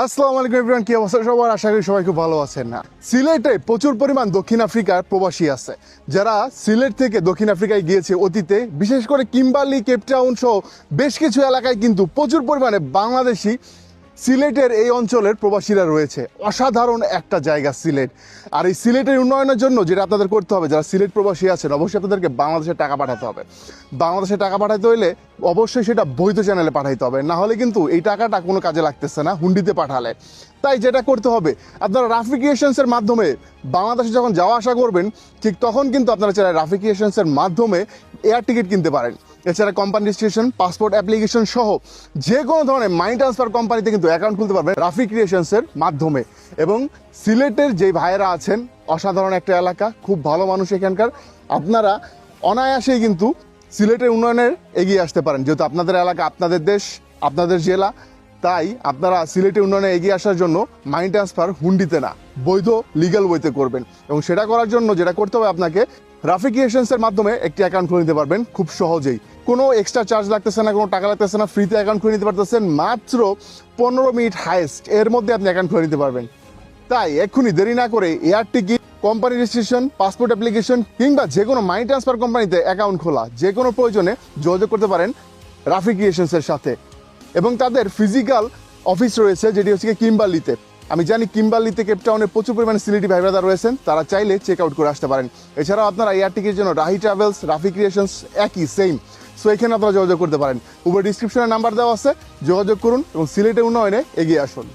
আসসালামু আলাইকুম এভরিওয়ান, কি অবস্থা সবার? আশা করি সবাই খুব ভালো আছেন। না, সিলেটে প্রচুর পরিমাণ দক্ষিণ আফ্রিকার প্রবাসী আছে, যারা সিলেট থেকে দক্ষিণ আফ্রিকায় গিয়েছে অতীতে। বিশেষ করে কিম্বারলি, কেপটাউন সহ বেশ কিছু এলাকায় কিন্তু প্রচুর পরিমাণে বাংলাদেশি সিলেটের এই অঞ্চলের প্রবাসীরা রয়েছে। অসাধারণ একটা জায়গা সিলেট। আর এই সিলেটের উন্নয়নের জন্য যেটা আপনাদের করতে হবে, যারা সিলেট প্রবাসী আছেন, অবশ্যই আপনাদেরকে বাংলাদেশে টাকা পাঠাতে হবে। বাংলাদেশে টাকা পাঠাতে হলে অবশ্যই সেটা বৈধ চ্যানেলে পাঠাইতে হবে, না হলে কিন্তু এই টাকাটা কোনো কাজে লাগতেছে না হুন্ডিতে পাঠালে। তাই যেটা করতে হবে, আপনারা রাফি ক্রিয়েশনসের মাধ্যমে বাংলাদেশে যখন যাওয়া আসা করবেন, ঠিক তখন কিন্তু আপনারা চাইলে রাফি ক্রিয়েশনসের মাধ্যমে এয়ার টিকিট কিনতে পারেন। এছাড়া কোম্পানি রেজিস্ট্রেশন, পাসপোর্ট অ্যাপ্লিকেশন সহ যে কোনো ধরনের মানি ট্রান্সফার কোম্পানিতে কিন্তু অ্যাকাউন্ট খুলতে পারবেন রাফি ক্রিয়েশনসের মাধ্যমে। এবং সিলেটের যে ভাইয়েরা আছেন, অসাধারণ একটা এলাকা, খুব ভালো মানুষ এখানকার। আপনারা অনায়াসেই কিন্তু সিলেটের উন্নয়নের এগিয়ে আসতে পারেন, যেহেতু আপনাদের এলাকা, আপনাদের দেশ, আপনাদের জেলা। তাই আপনারা সিলেটের উন্নয়নে এগিয়ে আসার জন্য মানি ট্রান্সফার হুন্ডিতে না, বৈধ লিগ্যাল ওয়েতে করবেন। এবং সেটা করার জন্য যেটা করতে হবে, আপনাকে রাফি ক্রিয়েশনসের মাধ্যমে একটি অ্যাকাউন্ট খুলে নিতে পারবেন খুব সহজেই। কোনো এক্সট্রা চার্জ লাগতেছে না, কোনো টাকা লাগতেছে না, ফ্রিতে অ্যাকাউন্ট খুলে নিতে পারতেছেন। মাত্র 15 মিনিট হাইয়েস্ট এর মধ্যে আপনি অ্যাকাউন্ট খুলে নিতে পারবেন। তাই এক্ষুনি দেরি না করে air ticket, company registration, passport application কিংবা যে কোনো মানি ট্রান্সফার কোম্পানিতে অ্যাকাউন্ট খোলা, যে কোনো প্রয়োজনে যোগাযোগ করতে পারেন রাফি ক্রিয়েশনসের সাথে। এবং তাদের ফিজিক্যাল অফিস রয়েছে, যেটি হচ্ছে কিম্বারলিতে। আমি জানি কিম্বারলিতে, কেপটাউনে প্রচুর পরিমাণে সিলেটি ভাই ব্রাদার রয়েছেন, তারা চাইলে চেক আউট করে আসতে পারেন। এছাড়াও আপনারা এয়ার টিকিটের জন্য রাহি ট্রাভেলস, রাফি ক্রিয়েশনস একই সেম। সো এখানে আপনারা যোগাযোগ করতে পারেন। উপরে ডিসক্রিপশনে নাম্বার দেওয়া আছে, যোগাযোগ করুন এবং সিলেটের উন্নয়নে এগিয়ে আসুন।